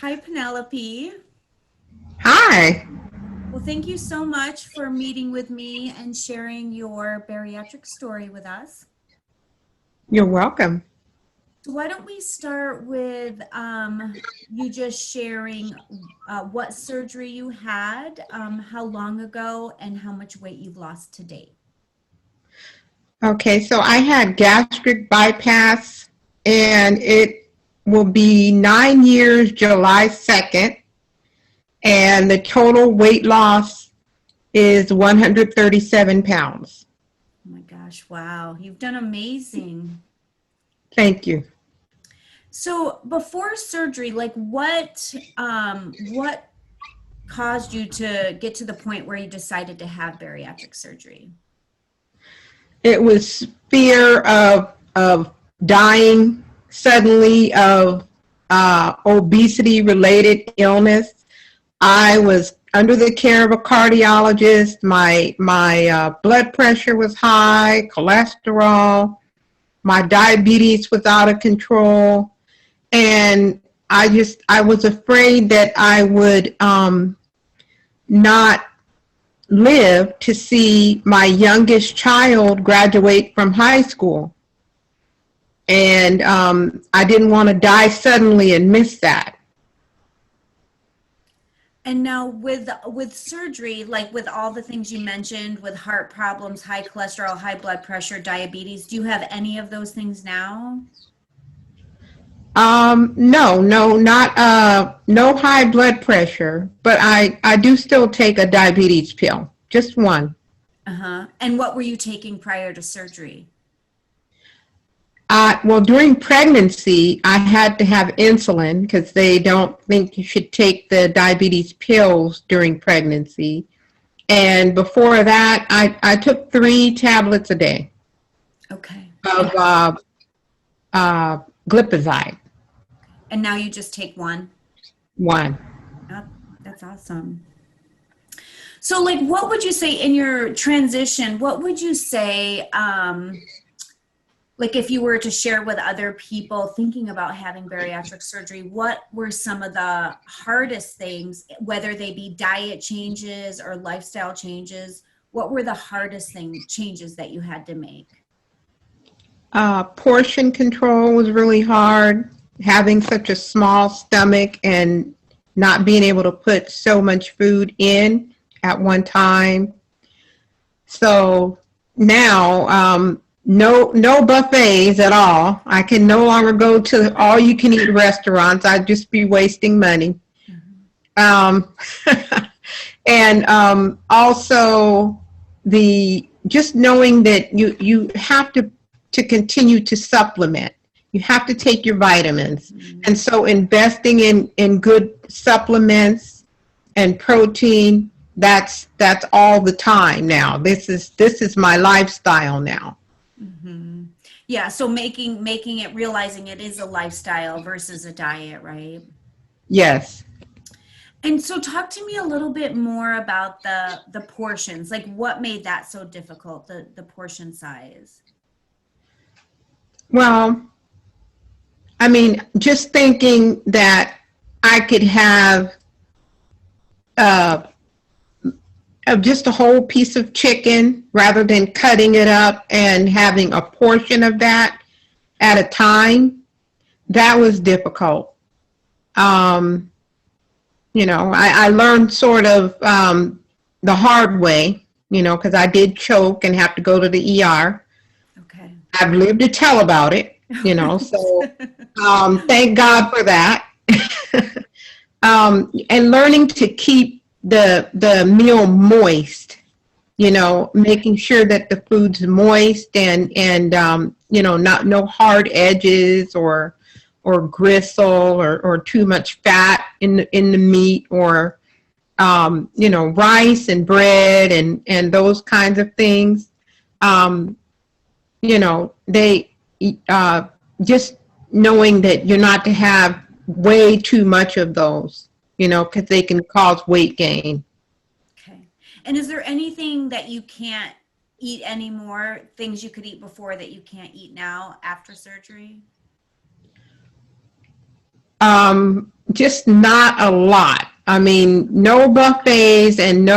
Hi, Penelope. Hi, Well, thank you so much for meeting with me and sharing your bariatric story with us. you're welcome. So why don't we start with you just sharing what surgery you had, how long ago, and how much weight you've lost to date. Okay, so I had gastric bypass and it will be 9 years July 2nd, and the total weight loss is 137 pounds. Oh my gosh, wow, you've done amazing. Thank you. So before surgery, like what caused you to get to the point where you decided to have bariatric surgery? It was fear of dying suddenly of obesity related illness. I was under the care of a cardiologist. My blood pressure was high, cholesterol, my diabetes was out of control, and I was afraid that I would not live to see my youngest child graduate from high school, and I didn't want to die suddenly and miss that. And now with surgery, like with all the things you mentioned, with heart problems, high cholesterol, high blood pressure, diabetes, do you have any of those things now? No, no, not no high blood pressure, but I do still take a diabetes pill, just one. Uh-huh. And what were you taking prior to surgery? Well, during pregnancy, I had to have insulin because they don't think you should take the diabetes pills during pregnancy. And before that, I took 3 tablets a day Okay. of glipizide, And now you just take one? one. Yep, that's awesome. So like what would you say in your transition, what would you say like if you were to share with other people thinking about having bariatric surgery, what were some of the hardest things, whether they be diet changes or lifestyle changes? What were the hardest changes that you had to make? Portion control was really hard. Having such a small stomach and not being able to put so much food in at one time. So now, no buffets at all. I can no longer go to all you can eat restaurants. I'd just be wasting money. Mhm. Um, and also the just knowing that you have to continue to supplement. You have to take your vitamins, Mhm. and so investing in good supplements and protein, that's all the time now. This is my lifestyle now. Mhm. Yeah, so making it, realizing it is a lifestyle versus a diet, right? Yes. And so talk to me a little bit more about the portions. Like what made that so difficult, the portion size? Well, I mean, just thinking that I could have uh, just a whole piece of chicken rather than cutting it up and having a portion of that at a time, that was difficult. Um, I learned sort of the hard way, because I did choke and have to go to the ER. Okay. I've lived to tell about it, so thank God for that. And learning to keep the meal moist, making sure that the food's moist and not no hard edges or gristle or too much fat in the meat or rice and bread and those kinds of things. Um, they just knowing that you're not to have way too much of those, because they can cause weight gain. Okay. And is there anything that you can't eat anymore, things you could eat before that you can't eat now after surgery? just not a lot. I mean, no buffets and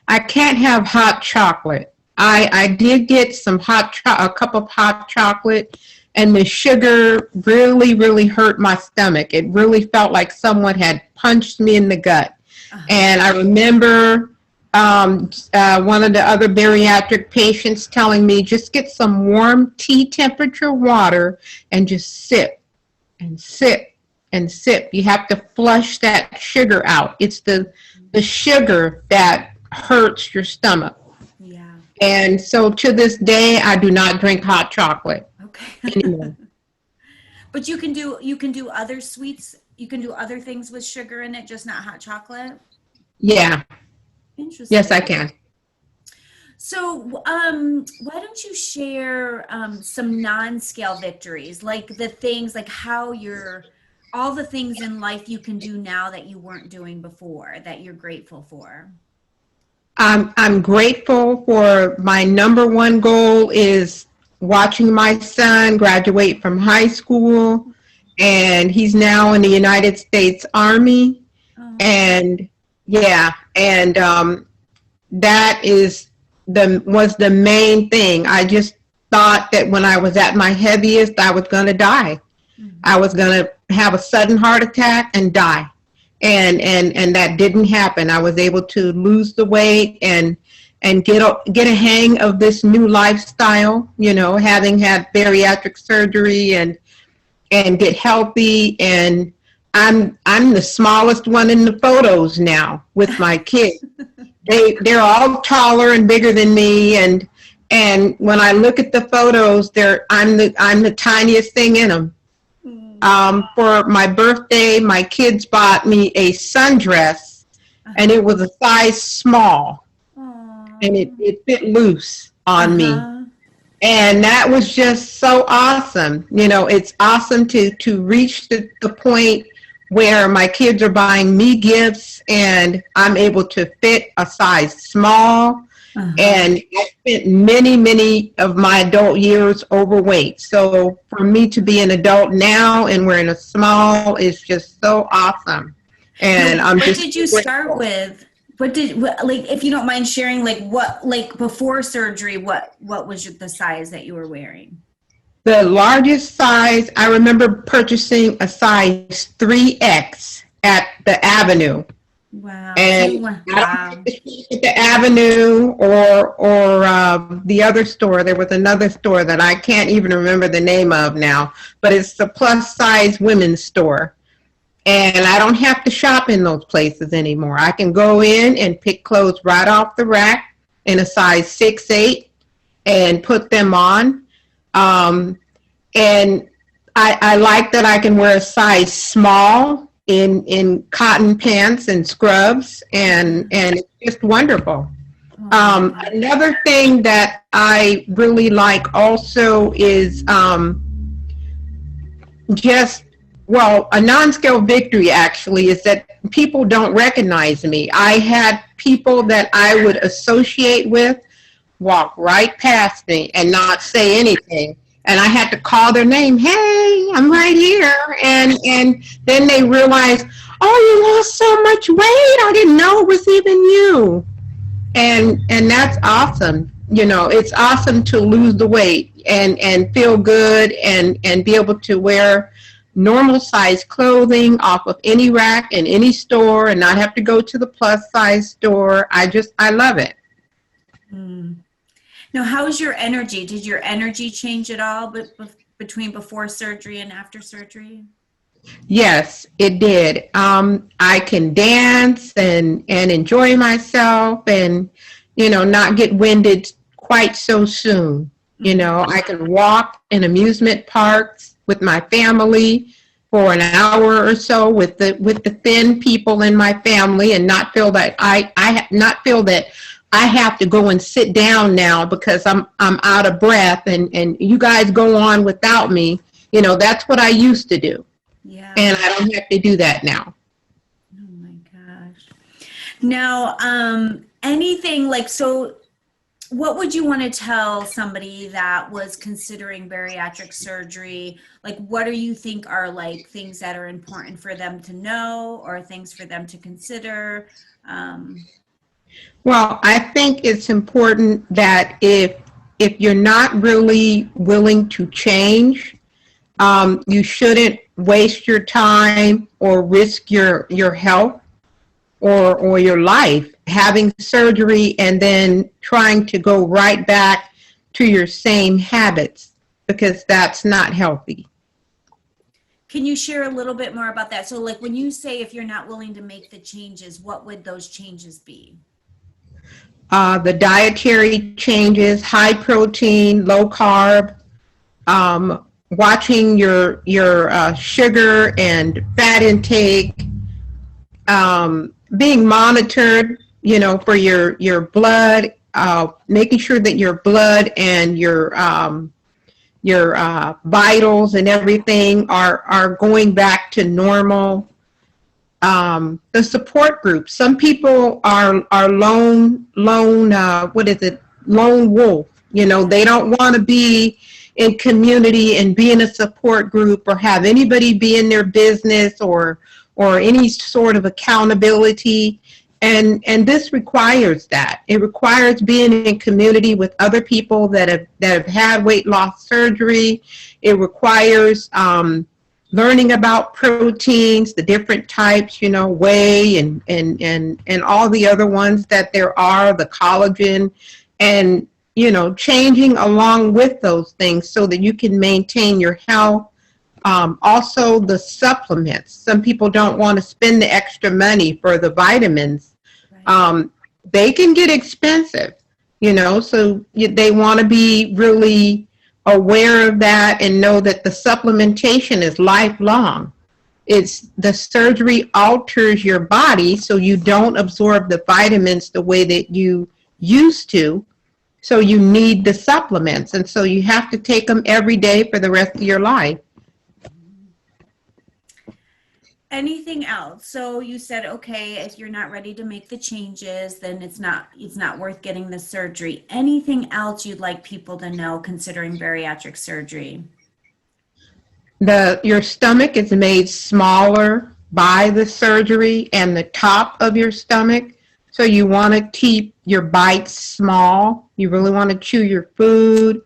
I can't have hot chocolate. I did get some a cup of hot chocolate, and the sugar really, really hurt my stomach. It really felt like someone had punched me in the gut. And I remember one of the other bariatric patients telling me, just get some warm tea temperature water and just sip and sip and sip. You have to flush that sugar out. It's the sugar that hurts your stomach. Yeah. And so to this day, I do not drink hot chocolate anymore. But you can do other sweets. You can do other things with sugar in it, just not hot chocolate. Yeah. Interesting. Yes, I can. So, why don't you share some non-scale victories, like the things, like all the things in life you can do now that you weren't doing before, that you're grateful for? I'm grateful for my number one goal is watching my son graduate from high school, and he's now in the United States Army. Oh. And yeah, and that was the main thing. I just thought that when I was at my heaviest, I was going to die. Mm-hmm. I was going to have a sudden heart attack and die. And that didn't happen. I was able to lose the weight and get a hang of this new lifestyle, having had bariatric surgery and get healthy. And I'm the smallest one in the photos now with my kids. They're all taller and bigger than me, and when I look at the photos, I'm the tiniest thing in them. For my birthday, my kids bought me a sundress, and it was a size small, and it fit loose on me, and that was just so awesome. It's awesome to reach the point where my kids are buying me gifts and I'm able to fit a size small. And I spent many of my adult years overweight. So for me to be an adult now and wearing a small is just so awesome. And what did you start with? If you don't mind sharing, before surgery, what was the size that you were wearing? The largest size, I remember purchasing a size 3X at the Avenue. Wow. And I don't at the Avenue or the other store. There was another store that I can't even remember the name of now, but it's the plus size women's store. And I don't have to shop in those places anymore. I can go in and pick clothes right off the rack in a size 6'8" and put them on. And I like that I can wear a size small in cotton pants and scrubs, and it's just wonderful. Another thing that I really like also is a non-scale victory actually is that people don't recognize me. I had people that I would associate with walk right past me and not say anything. And I had to call their name. Hey, I'm right here. And then they realized, oh, you lost so much weight. I didn't know it was even you. And that's awesome. It's awesome to lose the weight and feel good and be able to wear normal size clothing off of any rack in any store and not have to go to the plus size store. I love it. Mm. Now, how's your energy? Did your energy change at all between before surgery and after surgery? Yes, it did. I can dance and enjoy myself and, not get winded quite so soon. I can walk in amusement parks with my family for an hour or so with the thin people in my family and not feel that I have to go and sit down now because I'm out of breath and you guys go on without me. That's what I used to do. Yeah. And I don't have to do that now. Oh my gosh. Now, anything so What would you want to tell somebody that was considering bariatric surgery? Like, what do you think are like things that are important for them to know or things for them to consider? Well, I think it's important that if you're not really willing to change, you shouldn't waste your time or risk your health or your life having surgery and then trying to go right back to your same habits, because that's not healthy. Can you share a little bit more about that? So like when you say if you're not willing to make the changes, what would those changes be? The dietary changes, high protein, low carb, watching your sugar and fat intake, being monitored, for your blood, making sure that your blood and your vitals and everything are going back to normal. The support group. Some people are lone wolf. They don't want to be in community and be in a support group or have anybody be in their business or any sort of accountability. And this requires that. It requires being in community with other people that have had weight loss surgery. It requires learning about proteins, the different types, whey and all the other ones that there are, the collagen, and, changing along with those things so that you can maintain your health. Also the supplements. Some people don't want to spend the extra money for the vitamins. Right. They can get expensive, so they want to be really aware of that and know that the supplementation is lifelong. The surgery alters your body so you don't absorb the vitamins the way that you used to. So you need the supplements. And so you have to take them every day for the rest of your life. Anything else? So you said, okay, if you're not ready to make the changes, then it's not worth getting the surgery. Anything else you'd like people to know considering bariatric surgery? Your stomach is made smaller by the surgery and the top of your stomach. So you want to keep your bites small. You really want to chew your food.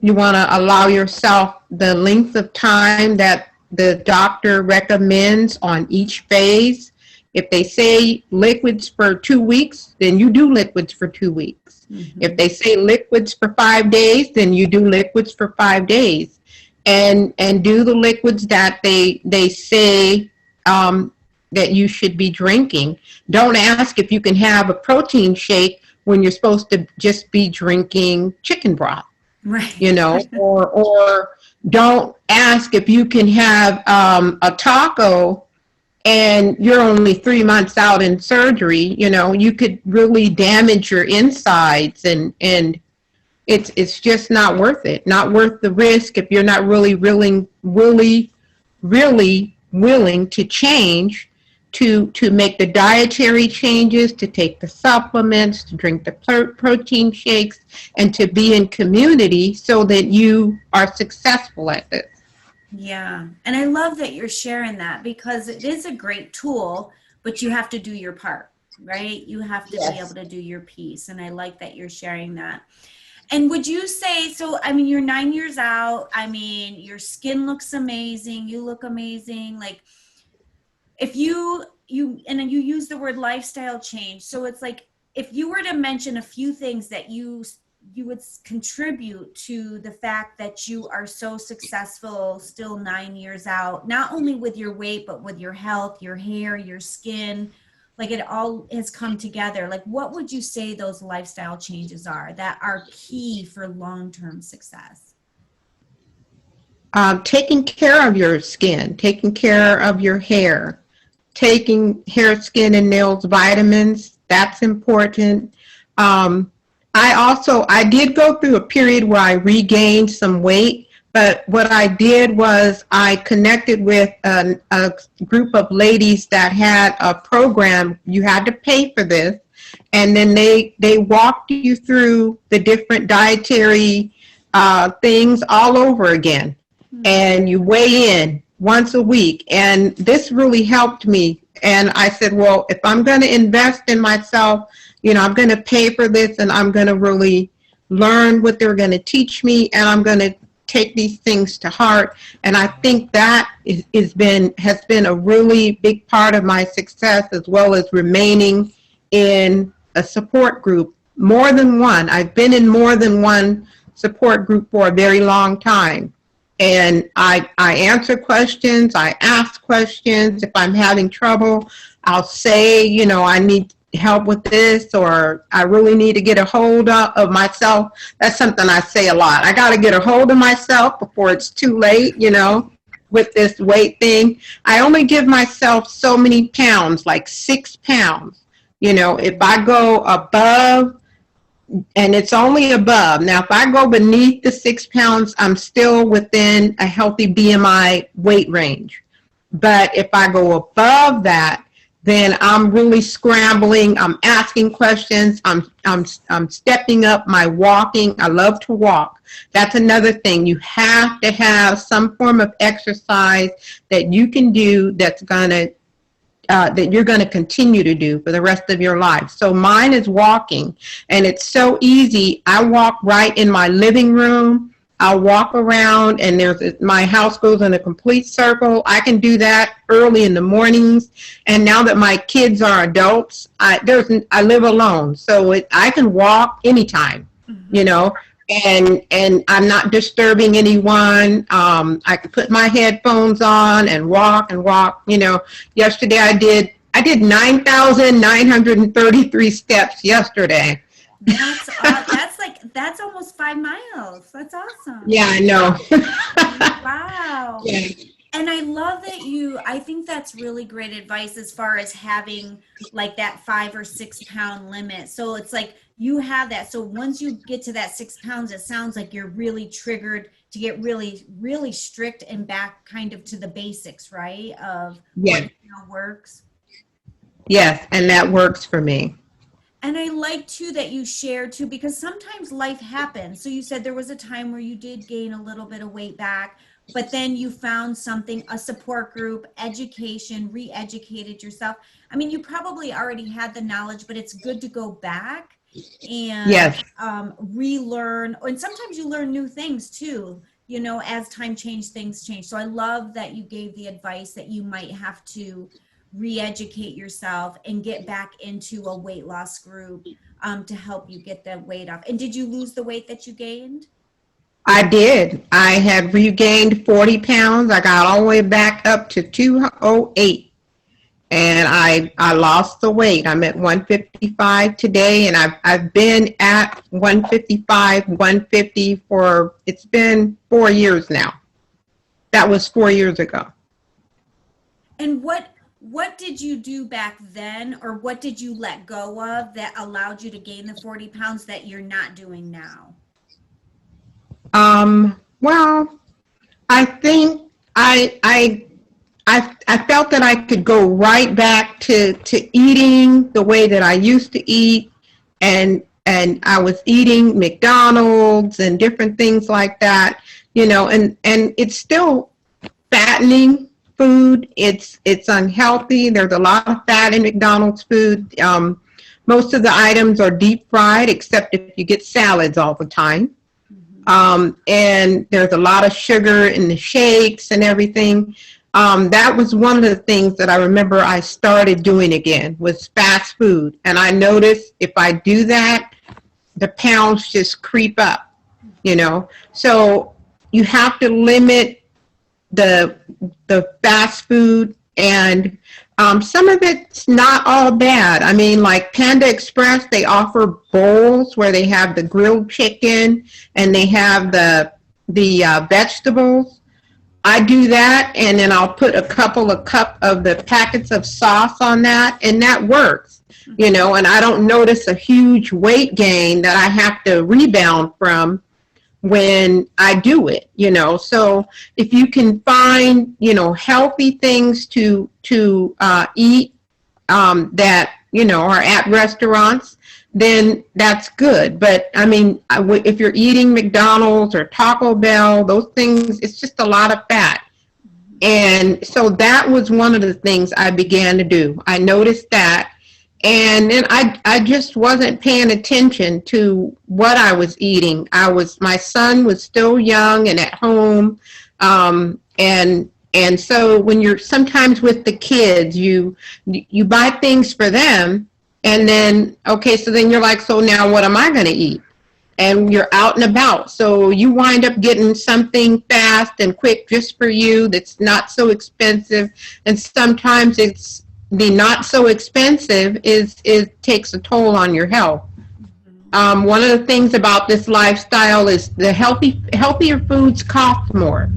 You want to allow yourself the length of time that the doctor recommends on each phase. If they say liquids for 2 weeks, then you do liquids for 2 weeks. Mm-hmm. If they say liquids for 5 days, then you do liquids for 5 days. And do the liquids that they say that you should be drinking. Don't ask if you can have a protein shake when you're supposed to just be drinking chicken broth. Right. Or don't ask if you can have a taco and you're only 3 months out in surgery. You could really damage your insides and it's just not worth it. Not worth the risk if you're not really willing to change, to make the dietary changes, to take the supplements, to drink the protein shakes, and to be in community so that you are successful at this. Yeah. And I love that you're sharing that because it is a great tool, but you have to do your part, right? You have to be able to do your piece. And I like that you're sharing that. And would you say, so, you're 9 years out. Your skin looks amazing. You look amazing. Like, if you use the word lifestyle change. So it's like, if you were to mention a few things that you would contribute to the fact that you are so successful still 9 years out, not only with your weight, but with your health, your hair, your skin, like it all has come together. Like, what would you say those lifestyle changes are that are key for long-term success? Taking care of your skin, taking care of your hair, taking hair, skin, and nails vitamins. That's important. I did go through a period where I regained some weight, but what I did was I connected with a group of ladies that had a program. You had to pay for this, and then they walked you through the different dietary things all over again, and you weigh in once a week. And this really helped me. And I said, well, if I'm going to invest in myself, I'm going to pay for this, and I'm going to really learn what they're going to teach me, and I'm going to take these things to heart. And I think that has been a really big part of my success, as well as remaining in a support group, more than one. I've been in more than one support group for a very long time. And I answer questions, I ask questions. If I'm having trouble, I'll say, I need help with this, or I really need to get a hold of myself. That's something I say a lot. I got to get a hold of myself before it's too late, with this weight thing. I only give myself so many pounds, like 6 pounds. If I go above, and it's only above. Now, if I go beneath the 6 pounds, I'm still within a healthy BMI weight range. But if I go above that, then I'm really scrambling. I'm asking questions. I'm stepping up my walking. I love to walk. That's another thing. You have to have some form of exercise that you can do that you're going to continue to do for the rest of your life. So mine is walking, and it's so easy. I walk right in my living room. I'll walk around, and my house goes in a complete circle. I can do that early in the mornings. And now that my kids are adults, I live alone, so I can walk anytime, and I'm not disturbing anyone. I can put my headphones on and walk. Yesterday I did 9,933 steps yesterday. That's almost 5 miles. That's awesome. Yeah, I know. Wow. Yeah. And I love that I think that's really great advice as far as having like that 5 or 6 pound limit. So it's like you have that. So once you get to that 6 pounds, it sounds like you're really triggered to get really, really strict and back kind of to the basics, right? Of what works. Yes, and that works for me. And I like too that you share too, because sometimes life happens. So you said there was a time where you did gain a little bit of weight back, but then you found something, a support group, education, re-educated yourself. I mean, you probably already had the knowledge, but it's good to go back and relearn. And sometimes you learn new things too, as time changes, things change. So I love that you gave the advice that you might have to re-educate yourself and get back into a weight loss group to help you get the weight off. And did you lose the weight that you gained? I did. I had regained 40 pounds. I got all the way back up to 208. And I lost the weight. I'm at 155 today, and I've been at 155, 150 it's been 4 years now. That was 4 years ago. And what did you do back then, or what did you let go of that allowed you to gain the 40 pounds that you're not doing now? Well, I think I felt that I could go right back to eating the way that I used to eat, and I was eating McDonald's and different things like that, and it's still fattening food. It's unhealthy. There's a lot of fat in McDonald's food. Most of the items are deep fried, except if you get salads all the time. And there's a lot of sugar in the shakes and everything. That was one of the things that I remember I started doing again, was fast food. And I noticed if I do that, the pounds just creep up, So you have to limit the fast food, and some of it's not all bad. I mean, like Panda Express, they offer bowls where they have the grilled chicken and they have the vegetables. I do that, and then I'll put a couple of of the packets of sauce on that, and that works, and I don't notice a huge weight gain that I have to rebound from when I do it, So if you can find, healthy things to eat that or at restaurants, then that's good. But I mean, if you're eating McDonald's or Taco Bell, those things, it's just a lot of fat. And so that was one of the things I began to do. I noticed that. And then I just wasn't paying attention to what I was eating. My son was still young and at home. And so when you're sometimes with the kids, you buy things for them. And then, okay, so then you're like, so now what am I going to eat? And you're out and about. So you wind up getting something fast and quick just for you that's not so expensive. And sometimes it's the not so expensive takes a toll on your health. One of the things about this lifestyle is the healthier foods cost more.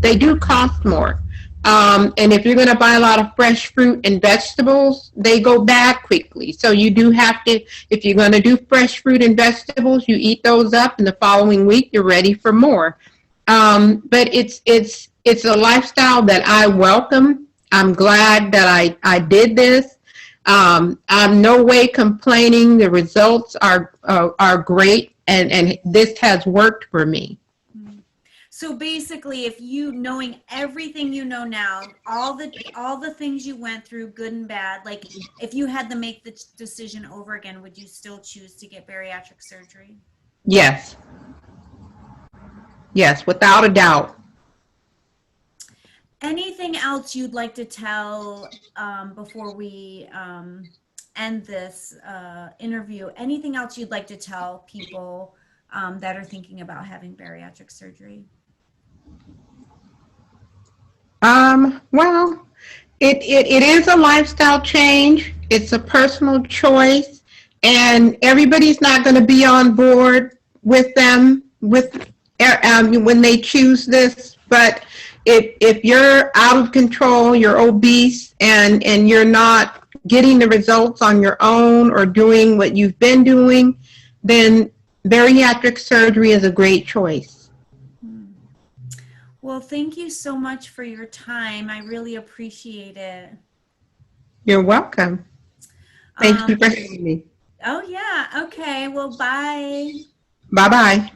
They do cost more. And if you're going to buy a lot of fresh fruit and vegetables, they go bad quickly. So you do have to, if you're going to do fresh fruit and vegetables, you eat those up, and the following week you're ready for more. But it's a lifestyle that I welcome. I'm glad that I did this. I'm no way complaining. The results are great, and this has worked for me. So basically, if you, knowing everything you know now, all the things you went through, good and bad, like if you had to make the decision over again, would you still choose to get bariatric surgery? Yes. Yes, without a doubt. Anything else you'd like to tell before we end this interview? Anything else you'd like to tell people that are thinking about having bariatric surgery? Well, it is a lifestyle change. It's a personal choice, and everybody's not going to be on board with them when they choose this. But if you're out of control, you're obese, and you're not getting the results on your own or doing what you've been doing, then bariatric surgery is a great choice. Well, thank you so much for your time. I really appreciate it. You're welcome. Thank you for having me. Oh, yeah. Okay. Well, bye. Bye-bye.